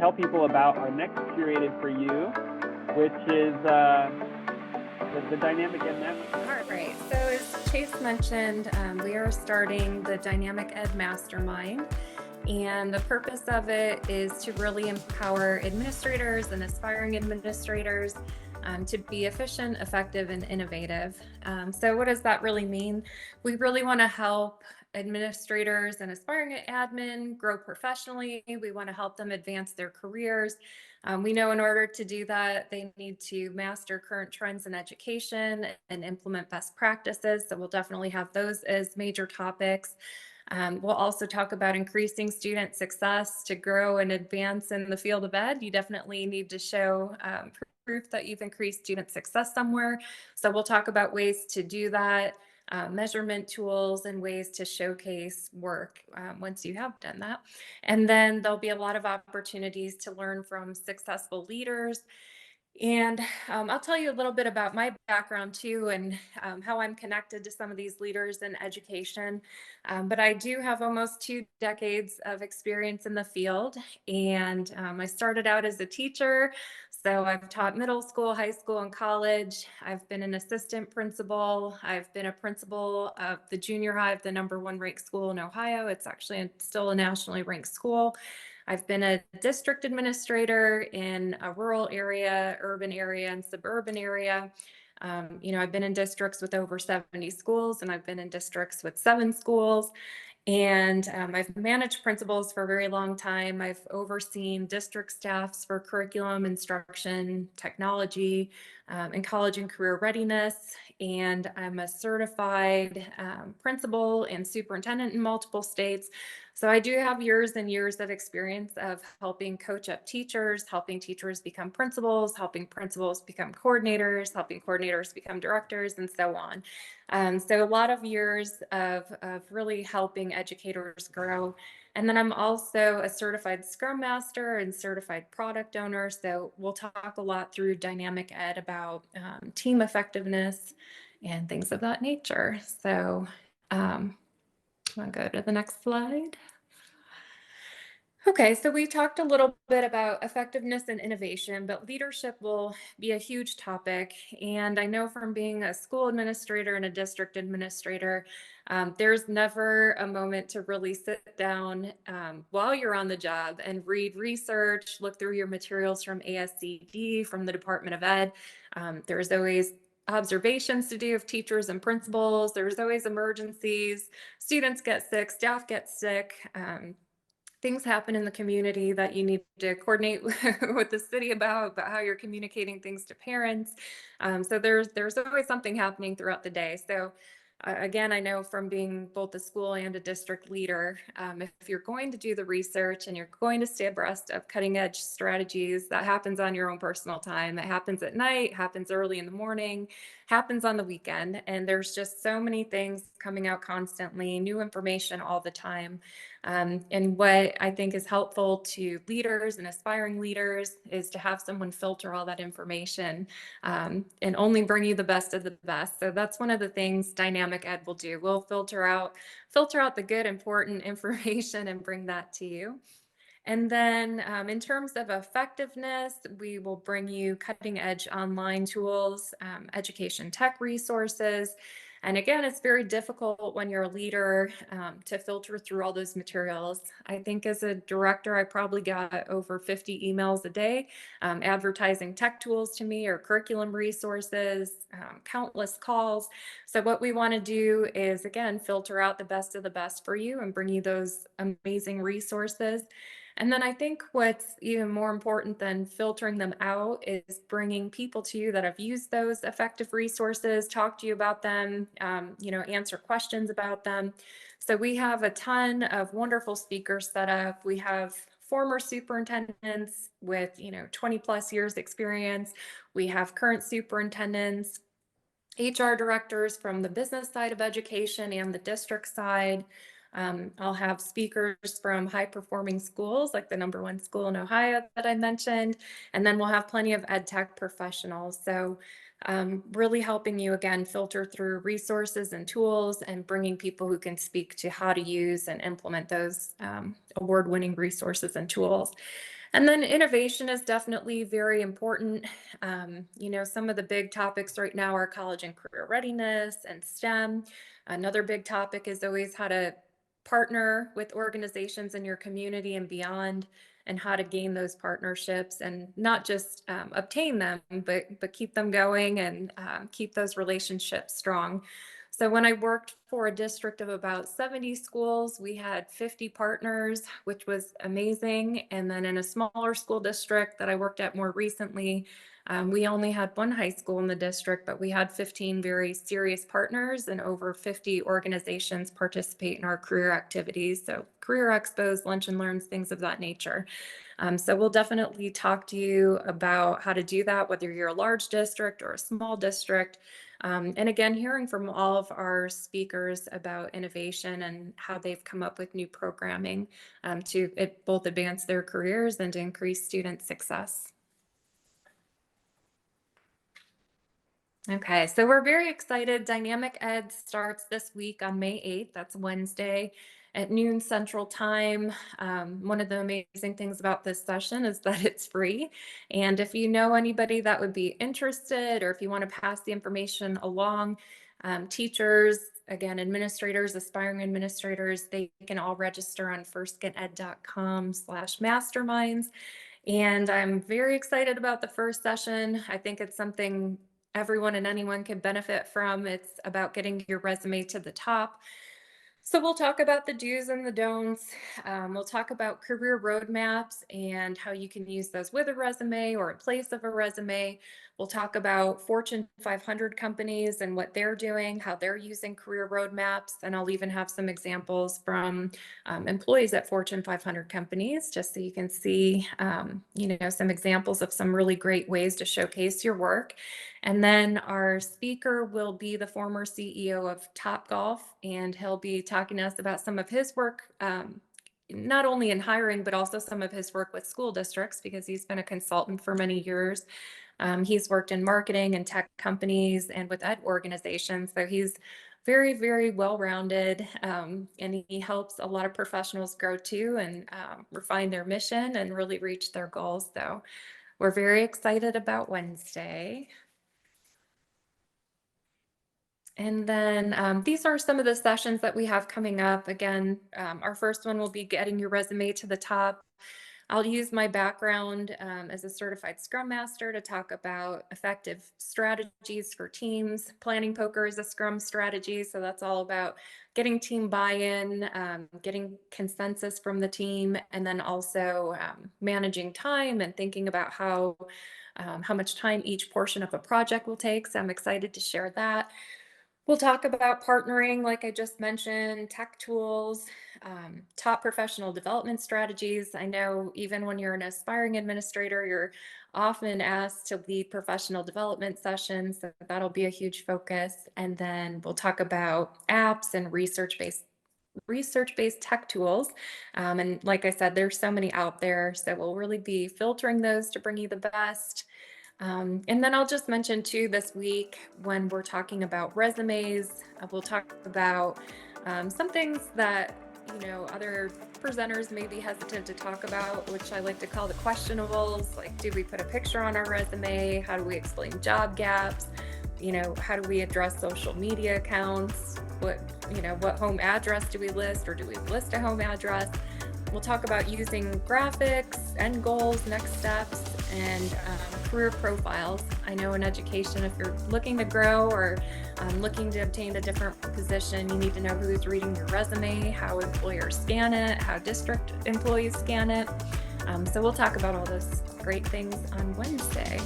tell people about our next curated for you, which is the Dynamic Ed Mastermind. All right, so as Chase mentioned, we are starting the Dynamic Ed Mastermind, and the purpose of it is to really empower administrators and aspiring administrators to be efficient, effective, and innovative. So what does that really mean? We really want to help administrators and aspiring admin grow professionally. We want to help them advance their careers. We know in order to do that, they need to master current trends in education and implement best practices. So we'll definitely have those as major topics. We'll also talk about increasing student success. To grow and advance in the field of ed, you definitely need to show proof that you've increased student success somewhere. So we'll talk about ways to do that, measurement tools, and ways to showcase work once you have done that. And then there'll be a lot of opportunities to learn from successful leaders. And I'll tell you a little bit about my background too, and how I'm connected to some of these leaders in education. But I do have almost 2 decades of experience in the field. And I started out as a teacher. So I've taught middle school, high school, and college. I've been an assistant principal. I've been a principal of the junior high of the #1 ranked school in Ohio. It's actually still a nationally ranked school. I've been a district administrator in a rural area, urban area, and suburban area. I've been in districts with over 70 schools, and I've been in districts with 7 schools. And I've managed principals for a very long time. I've overseen district staffs for curriculum, instruction, technology, and college and career readiness. And I'm a certified principal and superintendent in multiple states. So I do have years and years of experience of helping coach up teachers, helping teachers become principals, helping principals become coordinators, helping coordinators become directors, and so on. So a lot of years of really helping educators grow. And then I'm also a certified Scrum Master and certified product owner. So we'll talk a lot through Dynamic Ed about team effectiveness and things of that nature. So I'll go to the next slide. Okay, so we talked a little bit about effectiveness and innovation, but leadership will be a huge topic. And I know from being a school administrator and a district administrator, there's never a moment to really sit down while you're on the job and read research, look through your materials from ASCD, from the Department of Ed. There's always observations to do of teachers and principals. There's always emergencies. Students get sick, staff gets sick. Things happen in the community that you need to coordinate with the city about how you're communicating things to parents. So there's always something happening throughout the day. So again, I know from being both a school and a district leader, if you're going to do the research and you're going to stay abreast of cutting edge strategies, that happens on your own personal time. It happens at night, happens early in the morning, happens on the weekend. And there's just so many things coming out constantly, new information all the time. And what I think is helpful to leaders and aspiring leaders is to have someone filter all that information and only bring you the best of the best. So that's one of the things Dynamic Ed will do. We'll filter out the good, important information and bring that to you. And then in terms of effectiveness, we will bring you cutting edge online tools, education tech resources. And again, it's very difficult when you're a leader to filter through all those materials. I think as a director, I probably got over 50 emails a day advertising tech tools to me or curriculum resources, countless calls. So what we want to do is, again, filter out the best of the best for you and bring you those amazing resources. And then I think what's even more important than filtering them out is bringing people to you that have used those effective resources, talk to you about them, answer questions about them. So we have a ton of wonderful speakers set up. We have former superintendents with 20 plus years experience. We have current superintendents, HR directors from the business side of education and the district side. I'll have speakers from high performing schools like the #1 school in Ohio that I mentioned, and then we'll have plenty of ed tech professionals. So really helping you again filter through resources and tools and bringing people who can speak to how to use and implement those award-winning resources and tools. And then innovation is definitely very important. Some of the big topics right now are college and career readiness and STEM. Another big topic is always how to partner with organizations in your community and beyond, and how to gain those partnerships and not just obtain them, but keep them going and keep those relationships strong. So when I worked for a district of about 70 schools, we had 50 partners, which was amazing. And then in a smaller school district that I worked at more recently, we only had one high school in the district, but we had 15 very serious partners and over 50 organizations participate in our career activities. So career expos, lunch and learns, things of that nature. So we'll definitely talk to you about how to do that, whether you're a large district or a small district. And again, hearing from all of our speakers about innovation and how they've come up with new programming to both advance their careers and to increase student success. Okay, so we're very excited. DynamicED starts this week on May 8th. That's Wednesday at noon Central Time. One of the amazing things about this session is that it's free. And if you know anybody that would be interested, or if you want to pass the information along, teachers, again, administrators, aspiring administrators, they can all register on FerskenED.com/masterminds. And I'm very excited about the first session. I think it's something everyone and anyone can benefit from. It's about getting your resume to the top. So we'll talk about the do's and the don'ts. We'll talk about career roadmaps and how you can use those with a resume or in place of a resume. We'll talk about Fortune 500 companies and what they're doing, how they're using career roadmaps. And I'll even have some examples from employees at Fortune 500 companies, just so you can see, some examples of some really great ways to showcase your work. And then our speaker will be the former CEO of Topgolf, and he'll be talking to us about some of his work, not only in hiring, but also some of his work with school districts, because he's been a consultant for many years. He's worked in marketing and tech companies and with ed organizations. So he's very, very well-rounded, and he helps a lot of professionals grow too and refine their mission and really reach their goals. So we're very excited about Wednesday. And then these are some of the sessions that we have coming up. Again, our first one will be getting your resume to the top. I'll use my background as a certified Scrum Master to talk about effective strategies for teams. Planning poker is a Scrum strategy, so that's all about getting team buy-in, getting consensus from the team, and then also managing time and thinking about how much time each portion of a project will take. So I'm excited to share that. We'll talk about partnering, like I just mentioned, tech tools, top professional development strategies. I know even when you're an aspiring administrator, you're often asked to lead professional development sessions. So that'll be a huge focus. And then we'll talk about apps and research-based tech tools. And like I said, there's so many out there. So we'll really be filtering those to bring you the best. And then I'll just mention too, this week when we're talking about resumes, we'll talk about some things that, other presenters may be hesitant to talk about, which I like to call the questionables. Like, do we put a picture on our resume? How do we explain job gaps? How do we address social media accounts? What home address do we list, or do we list a home address? We'll talk about using graphics, end goals, next steps, and career profiles. I know in education, if you're looking to grow or looking to obtain a different position, you need to know who's reading your resume, how employers scan it, how district employees scan it. So we'll talk about all those great things on Wednesday.